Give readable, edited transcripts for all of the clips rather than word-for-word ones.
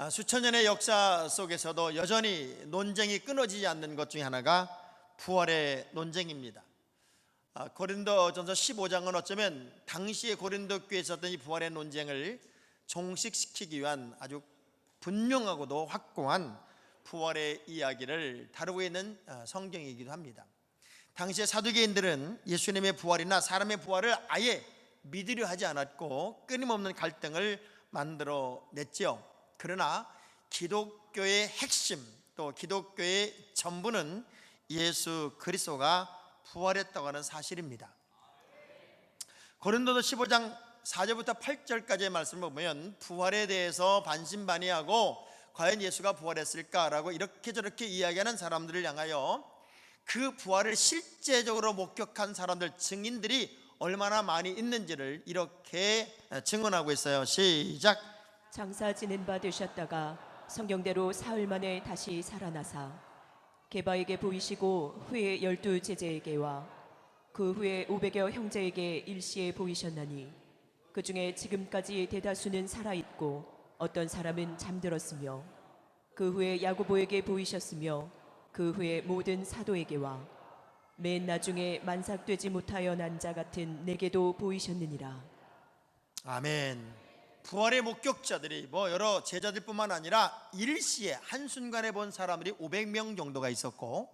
수천 년의 역사 속에서도 여전히 논쟁이 끊어지지 않는 것 중에 하나가 부활의 논쟁입니다. 고린도전서 15장은 어쩌면 당시의 고린도 교회에 있었던 이 부활의 논쟁을 종식시키기 위한 아주 분명하고도 확고한 부활의 이야기를 다루고 있는 성경이기도 합니다. 당시의 사두개인들은 예수님의 부활이나 사람의 부활을 아예 믿으려 하지 않았고 끊임없는 갈등을 만들어냈지요. 그러나 기독교의 핵심, 또 기독교의 전부는 예수 그리스도가 부활했다고 하는 사실입니다. 고린도서 15장 4절부터 8절까지의 말씀을 보면 부활에 대해서 반신반의하고 과연 예수가 부활했을까라고 이렇게 저렇게 이야기하는 사람들을 향하여 그 부활을 실제적으로 목격한 사람들, 증인들이 얼마나 많이 있는지를 이렇게 증언하고 있어요. 시작. 장사 지낸 바 되셨다가 성경대로 사흘 만에 다시 살아나사 게바에게 보이시고 후에 12 제자에게와 그 후에 500여 형제에게 일시에 보이셨나니 그 중에 지금까지 대다수는 살아있고 어떤 사람은 잠들었으며 그 후에 야고보에게 보이셨으며 그 후에 모든 사도에게와 맨 나중에 만삭되지 못하여 난 자 같은 내게도 보이셨느니라. 아멘. 부활의 목격자들이 여러 제자들뿐만 아니라 일시에 한순간에 본 사람들이 500명 정도가 있었고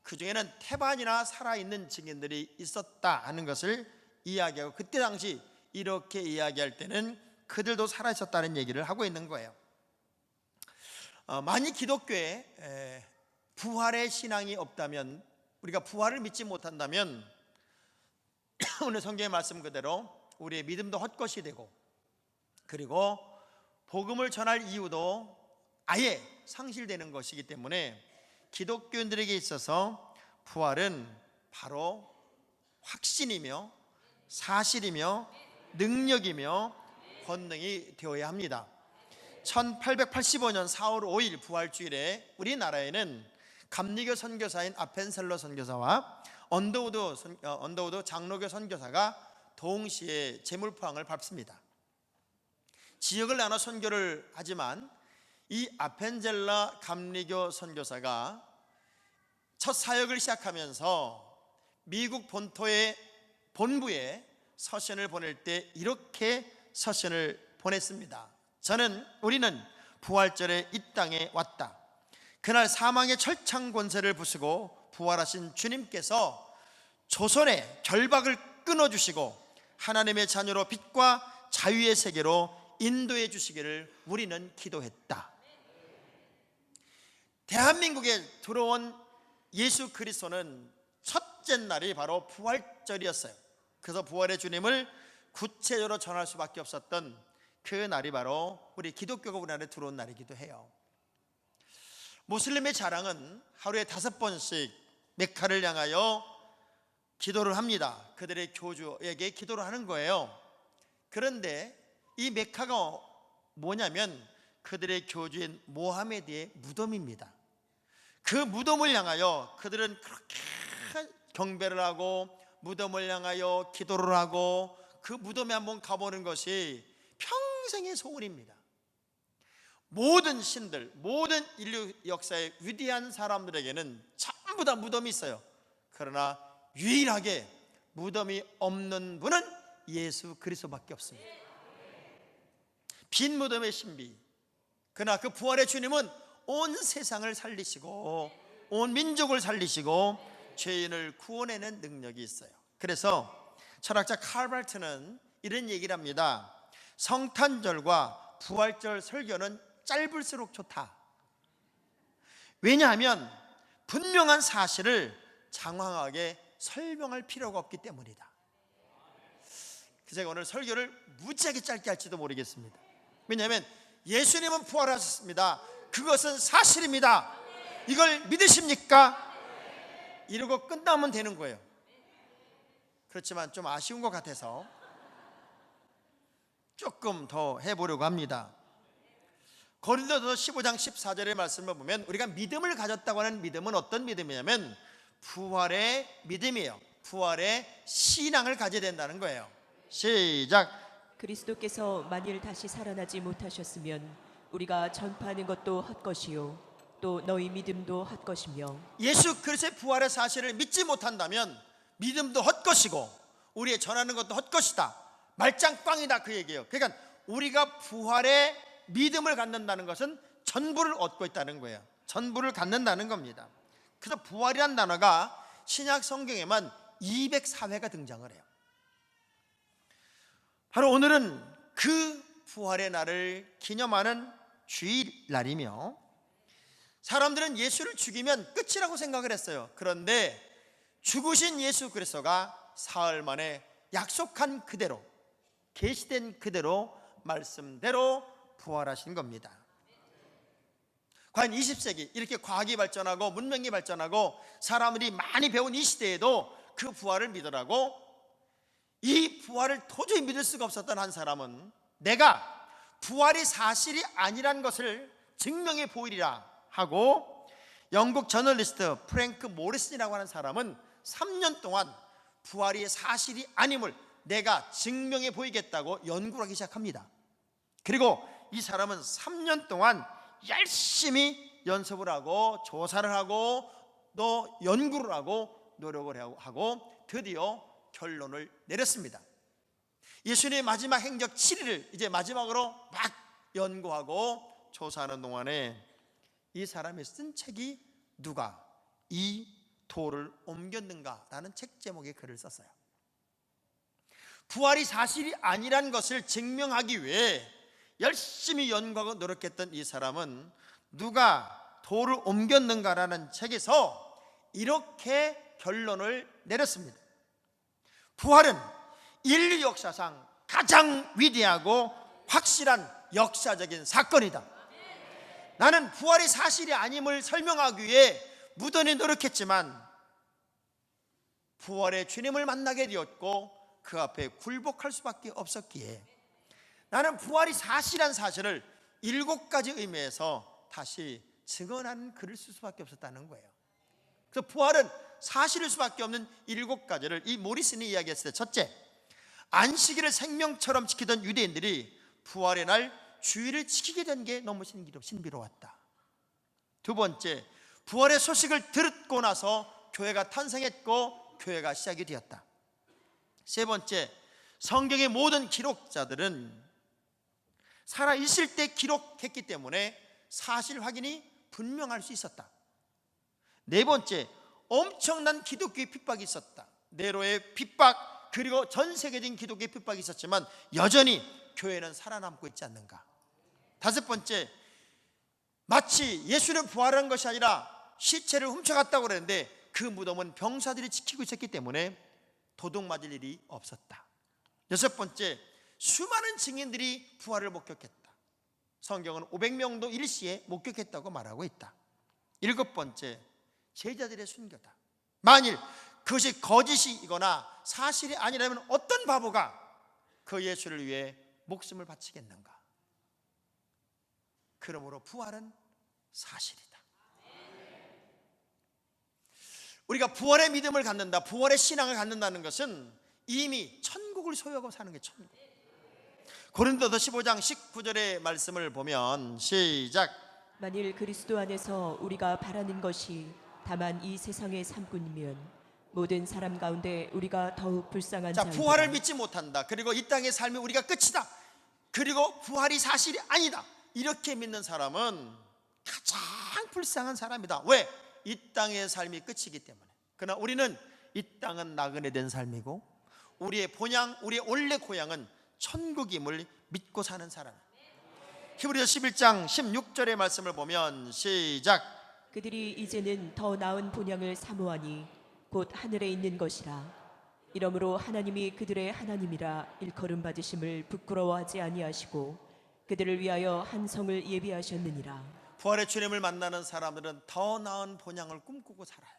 그 중에는 태반이나 살아있는 증인들이 있었다 하는 것을 이야기하고, 그때 당시 이렇게 이야기할 때는 그들도 살아있었다는 얘기를 하고 있는 거예요. 만약 기독교에 부활의 신앙이 없다면, 우리가 부활을 믿지 못한다면 오늘 성경의 말씀 그대로 우리의 믿음도 헛것이 되고, 그리고 복음을 전할 이유도 아예 상실되는 것이기 때문에 기독교인들에게 있어서 부활은 바로 확신이며 사실이며 능력이며 권능이 되어야 합니다. 1885년 4월 5일 부활주일에 우리나라에는 감리교 선교사인 아펜셀러 선교사와 언더우드 장로교 선교사가 동시에 제물포항을 밟습니다. 지역을 나눠 선교를 하지만 이 아펜젤라 감리교 선교사가 첫 사역을 시작하면서 미국 본토의 본부에 서신을 보낼 때 이렇게 서신을 보냈습니다. 우리는 부활절에 이 땅에 왔다. 그날 사망의 철창 권세를 부수고 부활하신 주님께서 조선의 결박을 끊어주시고 하나님의 자녀로 빛과 자유의 세계로 인도해 주시기를 우리는 기도했다. 대한민국에 들어온 예수 그리스도는 첫째 날이 바로 부활절이었어요. 그래서 부활의 주님을 구체적으로 전할 수밖에 없었던 그 날이 바로 우리 기독교가 우리나라에 들어온 날이기도 해요. 무슬림의 자랑은 하루에 5번씩 메카를 향하여 기도를 합니다. 그들의 교주에게 기도를 하는 거예요. 그런데 이 메카가 뭐냐면 그들의 교주인 모하메드의 무덤입니다. 그 무덤을 향하여 그들은 그렇게 경배를 하고 무덤을 향하여 기도를 하고 그 무덤에 한번 가보는 것이 평생의 소원입니다. 모든 신들, 모든 인류 역사의 위대한 사람들에게는 전부 다 무덤이 있어요. 그러나 유일하게 무덤이 없는 분은 예수 그리스도밖에 없습니다. 빈 무덤의 신비. 그러나 그 부활의 주님은 온 세상을 살리시고 온 민족을 살리시고 죄인을 구원해내는 능력이 있어요. 그래서 철학자 칼 발트는 이런 얘기를 합니다. 성탄절과 부활절 설교는 짧을수록 좋다. 왜냐하면 분명한 사실을 장황하게 설명할 필요가 없기 때문이다. 제가 오늘 설교를 무지하게 짧게 할지도 모르겠습니다. 왜냐하면 예수님은 부활하셨습니다. 그것은 사실입니다. 이걸 믿으십니까? 이러고 끝나면 되는 거예요. 그렇지만 좀 아쉬운 것 같아서 조금 더 해보려고 합니다. 고린도서 15장 14절의 말씀을 보면 우리가 믿음을 가졌다고 하는 믿음은 어떤 믿음이냐면 부활의 믿음이에요. 부활의 신앙을 가져야 된다는 거예요. 시작. 그리스도께서 만일 다시 살아나지 못하셨으면 우리가 전파하는 것도 헛것이요 또 너희 믿음도 헛것이며 예수 그리스도의 부활의 사실을 믿지 못한다면 믿음도 헛것이고 우리의 전하는 것도 헛것이다, 말짱꽝이다, 그 얘기예요. 그러니까 우리가 부활의 믿음을 갖는다는 것은 전부를 얻고 있다는 거예요. 전부를 갖는다는 겁니다. 그래서 부활이란 단어가 신약 성경에만 204회가 등장을 해요. 바로 오늘은 그 부활의 날을 기념하는 주일날이며, 사람들은 예수를 죽이면 끝이라고 생각을 했어요. 그런데 죽으신 예수 그리스도가 사흘 만에 약속한 그대로, 계시된 그대로, 말씀대로 부활하신 겁니다. 과연 20세기 이렇게 과학이 발전하고 문명이 발전하고 사람들이 많이 배운 이 시대에도 그 부활을 믿으라고, 이 부활을 도저히 믿을 수가 없었던 한 사람은 내가 부활이 사실이 아니란 것을 증명해 보이리라 하고, 영국 저널리스트 프랭크 모리슨이라고 하는 사람은 3년 동안 부활이 사실이 아님을 내가 증명해 보이겠다고 연구를 하기 시작합니다. 그리고 이 사람은 3년 동안 열심히 연습을 하고 조사를 하고 또 연구를 하고 노력을 하고 드디어 결론을 내렸습니다. 예수님의 마지막 행적 7일을 이제 마지막으로 막 연구하고 조사하는 동안에 이 사람이 쓴 책이 누가 이 돌을 옮겼는가라는 책 제목의 글을 썼어요. 부활이 사실이 아니란 것을 증명하기 위해 열심히 연구하고 노력했던 이 사람은 누가 돌을 옮겼는가라는 책에서 이렇게 결론을 내렸습니다. 부활은 인류 역사상 가장 위대하고 확실한 역사적인 사건이다. 나는 부활이 사실이 아님을 설명하기 위해 무던히 노력했지만 부활의 주님을 만나게 되었고 그 앞에 굴복할 수밖에 없었기에 나는 부활이 사실한 사실을 7가지 의미에서 다시 증언하는 글을 쓸 수밖에 없었다는 거예요. 그래서 부활은 사실일 수밖에 없는 7가지를 이 모리슨이 이야기했을 때, 첫째, 안식일을 생명처럼 지키던 유대인들이 부활의 날 주일을 지키게 된 게 너무 신비로웠다. 두 번째, 부활의 소식을 듣고 나서 교회가 탄생했고 교회가 시작이 되었다. 세 번째, 성경의 모든 기록자들은 살아있을 때 기록했기 때문에 사실 확인이 분명할 수 있었다. 네 번째, 엄청난 기독교의 핍박이 있었다. 네로의 핍박, 그리고 전 세계적인 기독교의 핍박이 있었지만 여전히 교회는 살아남고 있지 않는가. 다섯 번째, 마치 예수는 부활한 것이 아니라 시체를 훔쳐갔다고 그랬는데 그 무덤은 병사들이 지키고 있었기 때문에 도둑 맞을 일이 없었다. 여섯 번째, 수많은 증인들이 부활을 목격했다. 성경은 500명도 일시에 목격했다고 말하고 있다. 일곱 번째, 제자들의 순교다. 만일 그것이 거짓이거나 사실이 아니라면 어떤 바보가 그 예수를 위해 목숨을 바치겠는가. 그러므로 부활은 사실이다. 우리가 부활의 믿음을 갖는다, 부활의 신앙을 갖는다는 것은 이미 천국을 소유하고 사는 게 천국. 고린도서 15장 19절의 말씀을 보면 시작. 만일 그리스도 안에서 우리가 바라는 것이 다만 이 세상의 삶뿐이면 모든 사람 가운데 우리가 더욱 불쌍한 자, 자이다. 부활을 믿지 못한다, 그리고 이 땅의 삶이 우리가 끝이다, 그리고 부활이 사실이 아니다, 이렇게 믿는 사람은 가장 불쌍한 사람이다. 왜? 이 땅의 삶이 끝이기 때문에. 그러나 우리는 이 땅은 나그네 된 삶이고 우리의 본향, 우리의 원래 고향은 천국임을 믿고 사는 사람. 히브리서 11장 16절의 말씀을 보면 시작. 그들이 이제는 더 나은 본향을 사모하니 곧 하늘에 있는 것이라. 이러므로 하나님이 그들의 하나님이라 일컬음 받으심을 부끄러워하지 아니하시고 그들을 위하여 한 성을 예비하셨느니라. 부활의 주님을 만나는 사람들은 더 나은 본향을 꿈꾸고 살아요.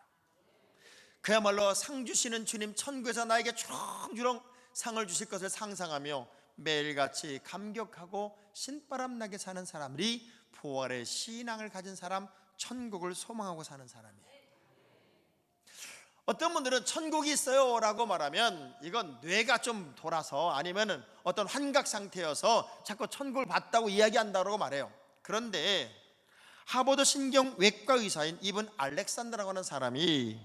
그야말로 상 주시는 주님, 천국에서 나에게 주렁주렁 상을 주실 것을 상상하며 매일같이 감격하고 신바람나게 사는 사람들이 부활의 신앙을 가진 사람, 천국을 소망하고 사는 사람이에요. 어떤 분들은 천국이 있어요 라고 말하면 이건 뇌가 좀 돌아서 아니면 어떤 환각 상태여서 자꾸 천국을 봤다고 이야기한다고 말해요. 그런데 하버드 신경외과 의사인 이분 알렉산더라고 하는 사람이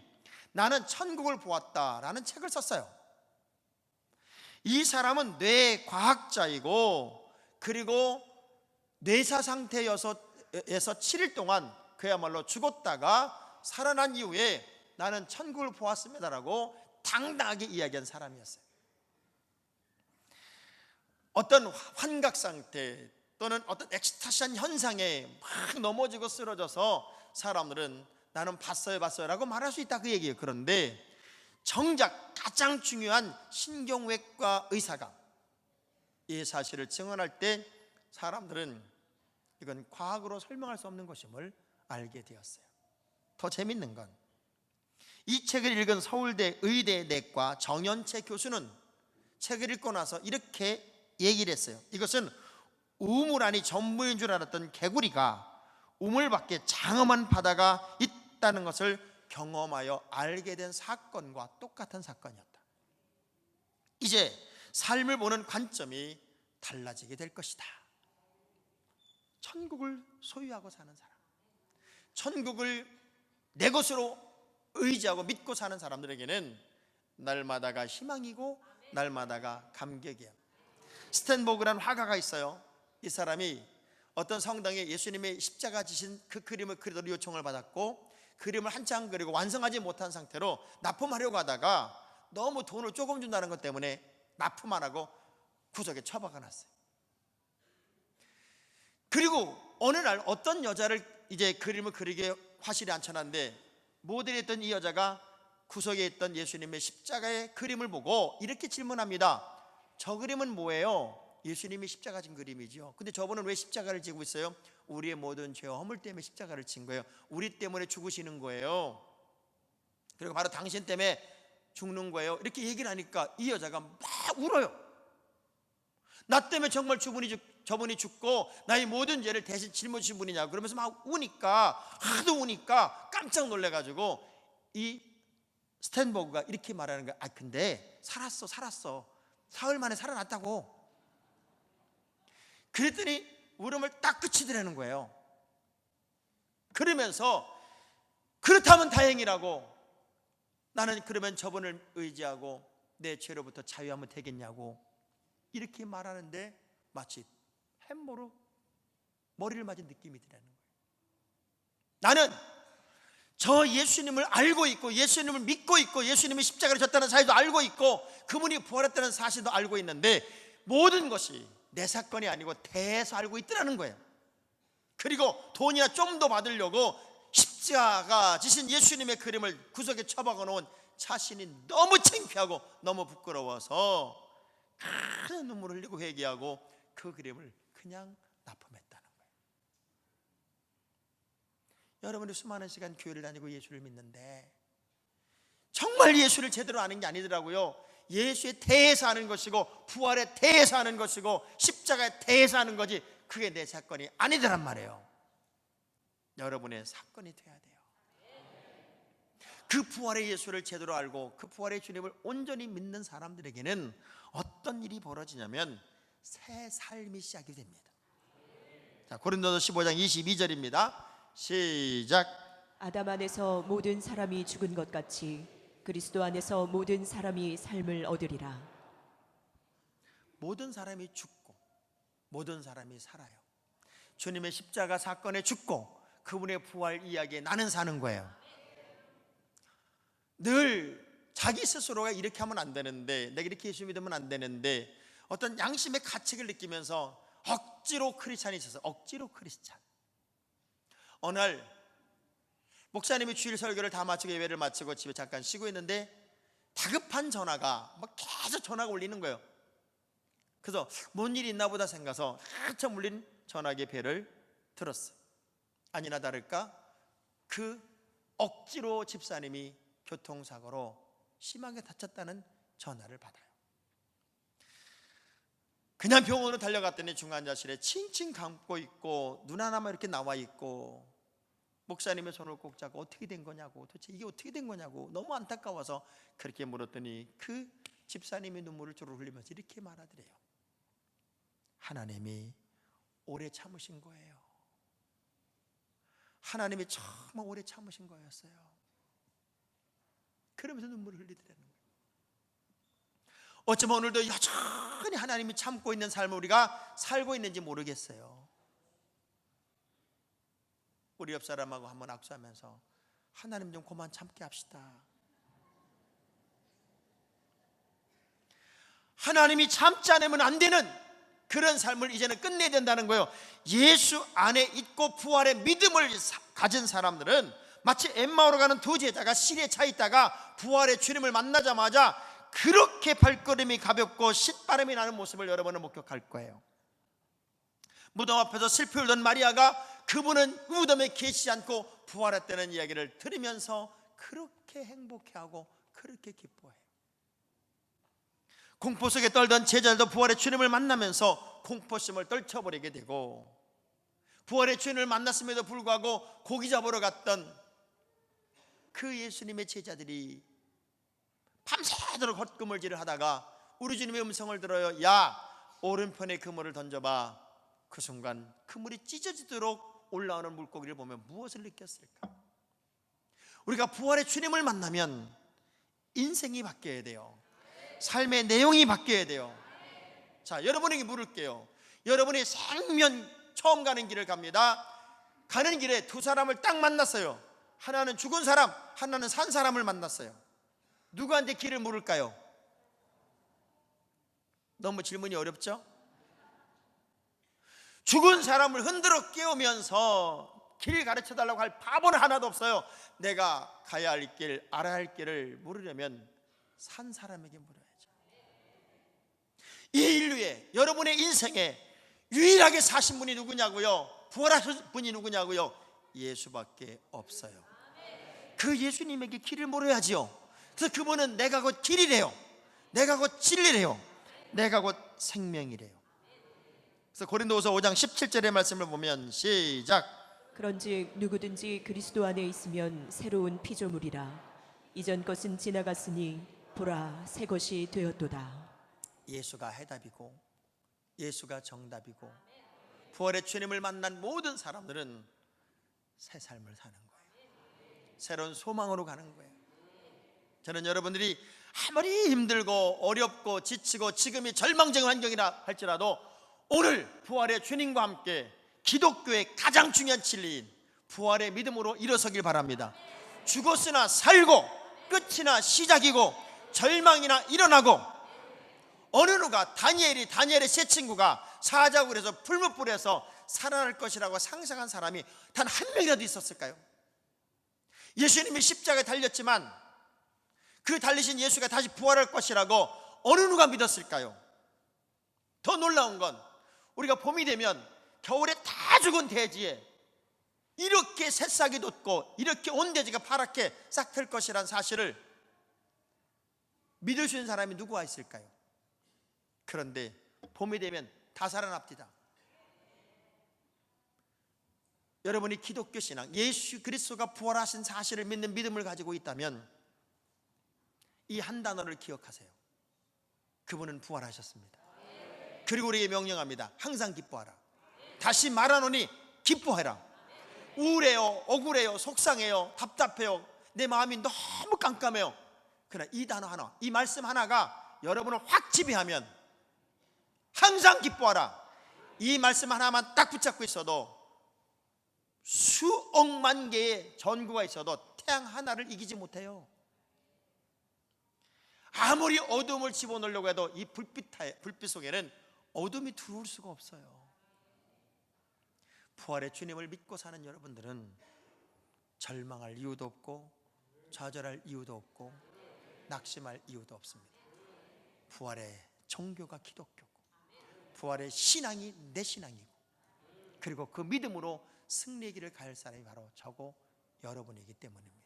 나는 천국을 보았다라는 책을 썼어요. 이 사람은 뇌과학자이고 그리고 뇌사 상태여서 7일 동안 그야말로 죽었다가 살아난 이후에 나는 천국을 보았습니다라고 당당하게 이야기한 사람이었어요. 어떤 환각 상태 또는 어떤 엑스타시한 현상에 막 넘어지고 쓰러져서 사람들은 나는 봤어요 라고 말할 수 있다 그 얘기예요. 그런데 정작 가장 중요한 신경외과 의사가 이 사실을 증언할 때 사람들은 이건 과학으로 설명할 수 없는 것임을 알게 되었어요. 더 재밌는 건 이 책을 읽은 서울대 의대 내과 정연채 교수는 책을 읽고 나서 이렇게 얘기를 했어요. 이것은 우물 안이 전부인 줄 알았던 개구리가 우물 밖에 장엄한 바다가 있다는 것을 경험하여 알게 된 사건과 똑같은 사건이었다. 이제 삶을 보는 관점이 달라지게 될 것이다. 천국을 소유하고 사는 사람, 천국을 내 것으로 의지하고 믿고 사는 사람들에게는 날마다가 희망이고 날마다가 감격이야. 스탠버그라는 화가가 있어요. 이 사람이 어떤 성당에 예수님의 십자가 지신 그 그림을 그리도록 요청을 받았고 그림을 한참 그리고 완성하지 못한 상태로 납품하려고 하다가 너무 돈을 조금 준다는 것 때문에 납품 안 하고 구석에 처박아 놨어요. 그리고 어느 날 어떤 여자를 이제 그림을 그리게 화실에 앉혀놨는데 모델이 있던 이 여자가 구석에 있던 예수님의 십자가의 그림을 보고 이렇게 질문합니다. 저 그림은 뭐예요? 예수님이 십자가 진 그림이죠. 근데 저분은 왜 십자가를 지고 있어요? 우리의 모든 죄와 허물 때문에 십자가를 진 거예요. 우리 때문에 죽으시는 거예요. 그리고 바로 당신 때문에 죽는 거예요. 이렇게 얘기를 하니까 이 여자가 막 울어요. 나 때문에 정말 저분이 죽고 나의 모든 죄를 대신 짊어지신 분이냐고 그러면서 막 우니까 하도 우니까 깜짝 놀래가지고 이 스탠버그가 이렇게 말하는 거야. 근데 살았어. 사흘 만에 살아났다고. 그랬더니 울음을 딱 그치더라는 거예요. 그러면서 그렇다면 다행이라고, 나는 그러면 저분을 의지하고 내 죄로부터 자유하면 되겠냐고 이렇게 말하는데 마치 햄머로 머리를 맞은 느낌이 드는 거예요. 나는 저 예수님을 알고 있고 예수님을 믿고 있고 예수님이 십자가를 졌다는 사실도 알고 있고 그분이 부활했다는 사실도 알고 있는데 모든 것이 내 사건이 아니고 대해서 알고 있더라는 거예요. 그리고 돈이나 좀 더 받으려고 십자가 지신 예수님의 그림을 구석에 처박아 놓은 자신이 너무 창피하고 너무 부끄러워서 큰 눈물을 흘리고 회개하고 그 그림을 그냥 납품했다는 거예요. 여러분이 수많은 시간 교회를 다니고 예수를 믿는데 정말 예수를 제대로 아는 게 아니더라고요. 예수에 대해서 아는 것이고 부활에 대해서 아는 것이고 십자가에 대해서 아는 거지 그게 내 사건이 아니더란 말이에요. 여러분의 사건이 돼야 돼요. 그 부활의 예수를 제대로 알고 그 부활의 주님을 온전히 믿는 사람들에게는 어떤 일이 벌어지냐면 새 삶이 시작이 됩니다. 자, 고린도서 15장 22절입니다. 시작. 아담 안에서 모든 사람이 죽은 것 같이 그리스도 안에서 모든 사람이 삶을 얻으리라. 모든 사람이 죽고 모든 사람이 살아요. 주님의 십자가 사건에 죽고 그분의 부활 이야기에 나는 사는 거예요. 늘 자기 스스로가 이렇게 하면 안 되는데, 내가 이렇게 예수 믿으면 안 되는데 어떤 양심의 가책을 느끼면서 억지로 크리스찬이 있어서 억지로 크리스찬. 어느 날 목사님이 주일 설교를 다 마치고 예배를 마치고 집에 잠깐 쉬고 있는데 다급한 전화가 막 계속 전화가 울리는 거예요. 그래서 뭔 일이 있나 보다 생각해서 한참 울린 전화기의 벨을 들었어요. 아니나 다를까 그 억지로 집사님이 교통사고로 심하게 다쳤다는 전화를 받아요. 그냥 병원으로 달려갔더니 중환자실에 칭칭 감고 있고 눈 하나만 이렇게 나와 있고 목사님의 손을 꼭 잡고 어떻게 된 거냐고, 도대체 이게 어떻게 된 거냐고 너무 안타까워서 그렇게 물었더니 그 집사님이 눈물을 주르륵 흘리면서 이렇게 말하더래요. 하나님이 오래 참으신 거예요. 하나님이 정말 오래 참으신 거였어요. 그러면서 눈물을 흘리더라는 거예요. 어쩌면 오늘도 여전히 하나님이 참고 있는 삶을 우리가 살고 있는지 모르겠어요. 우리 옆 사람하고 한번 악수하면서 하나님 좀 그만 참게 합시다. 하나님이 참지 않으면 안 되는 그런 삶을 이제는 끝내야 된다는 거예요. 예수 안에 있고 부활의 믿음을 가진 사람들은 마치 엠마오로 가는 두 제자가 실에 차 있다가 부활의 주님을 만나자마자 그렇게 발걸음이 가볍고 신바람이 나는 모습을 여러분은 목격할 거예요. 무덤 앞에서 슬피 울던 마리아가 그분은 무덤에 계시지 않고 부활했다는 이야기를 들으면서 그렇게 행복해하고 그렇게 기뻐해요. 공포 속에 떨던 제자들도 부활의 주님을 만나면서 공포심을 떨쳐버리게 되고, 부활의 주님을 만났음에도 불구하고 고기 잡으러 갔던 그 예수님의 제자들이 밤새도록 헛그물질을 하다가 우리 주님의 음성을 들어요. 야, 오른편에 그물을 던져봐. 그 순간 그물이 찢어지도록 올라오는 물고기를 보면 무엇을 느꼈을까? 우리가 부활의 주님을 만나면 인생이 바뀌어야 돼요. 삶의 내용이 바뀌어야 돼요. 자, 여러분에게 물을게요. 여러분이 생면 처음 가는 길을 갑니다. 가는 길에 두 사람을 딱 만났어요. 하나는 죽은 사람, 하나는 산 사람을 만났어요. 누구한테 길을 물을까요? 너무 질문이 어렵죠? 죽은 사람을 흔들어 깨우면서 길 가르쳐 달라고 할 바보는 하나도 없어요. 내가 가야 할 길, 알아야 할 길을 물으려면 산 사람에게 물어야죠. 이 인류에, 여러분의 인생에 유일하게 사신 분이 누구냐고요? 부활하신 분이 누구냐고요? 예수밖에 없어요. 그 예수님에게 길을 물어야지요. 그래서 그분은 내가 곧 길이래요. 내가 곧 진리래요. 내가 곧 생명이래요. 그래서 고린도후서 5장 17절의 말씀을 보면 시작. 그런즉 누구든지 그리스도 안에 있으면 새로운 피조물이라. 이전 것은 지나갔으니 보라 새 것이 되었도다. 예수가 해답이고 예수가 정답이고 부활의 주님을 만난 모든 사람들은 새 삶을 사는 거예요. 새로운 소망으로 가는 거예요. 저는 여러분들이 아무리 힘들고 어렵고 지치고 지금이 절망적인 환경이라 할지라도 오늘 부활의 주님과 함께 기독교의 가장 중요한 진리인 부활의 믿음으로 일어서길 바랍니다. 죽었으나 살고 끝이나 시작이고 절망이나 일어나고, 어느 누가 다니엘의 세 친구가 사자굴에서 풀무불에서 살아날 것이라고 상상한 사람이 단 한 명이라도 있었을까요? 예수님이 십자가에 달렸지만 그 달리신 예수가 다시 부활할 것이라고 어느 누가 믿었을까요? 더 놀라운 건 우리가 봄이 되면 겨울에 다 죽은 대지에 이렇게 새싹이 돋고 이렇게 온 대지가 파랗게 싹 틀 것이란 사실을 믿을 수 있는 사람이 누구가 있을까요? 그런데 봄이 되면 다 살아납니다. 여러분이 기독교 신앙, 예수 그리스도가 부활하신 사실을 믿는 믿음을 가지고 있다면 이 한 단어를 기억하세요. 그분은 부활하셨습니다. 그리고 우리에게 명령합니다. 항상 기뻐하라. 다시 말하노니 기뻐해라. 우울해요, 억울해요, 속상해요, 답답해요, 내 마음이 너무 깜깜해요. 그러나 이 단어 하나, 이 말씀 하나가 여러분을 확 지배하면 항상 기뻐하라. 이 말씀 하나만 딱 붙잡고 있어도 수억만 개의 전구가 있어도 태양 하나를 이기지 못해요. 아무리 어둠을 집어넣으려고 해도 이 불빛 속에는 어둠이 들어올 수가 없어요. 부활의 주님을 믿고 사는 여러분들은 절망할 이유도 없고 좌절할 이유도 없고 낙심할 이유도 없습니다. 부활의 종교가 기독교고 부활의 신앙이 내 신앙이고, 그리고 그 믿음으로 승리의 길을 갈 사람이 바로 저고 여러분이기 때문입니다.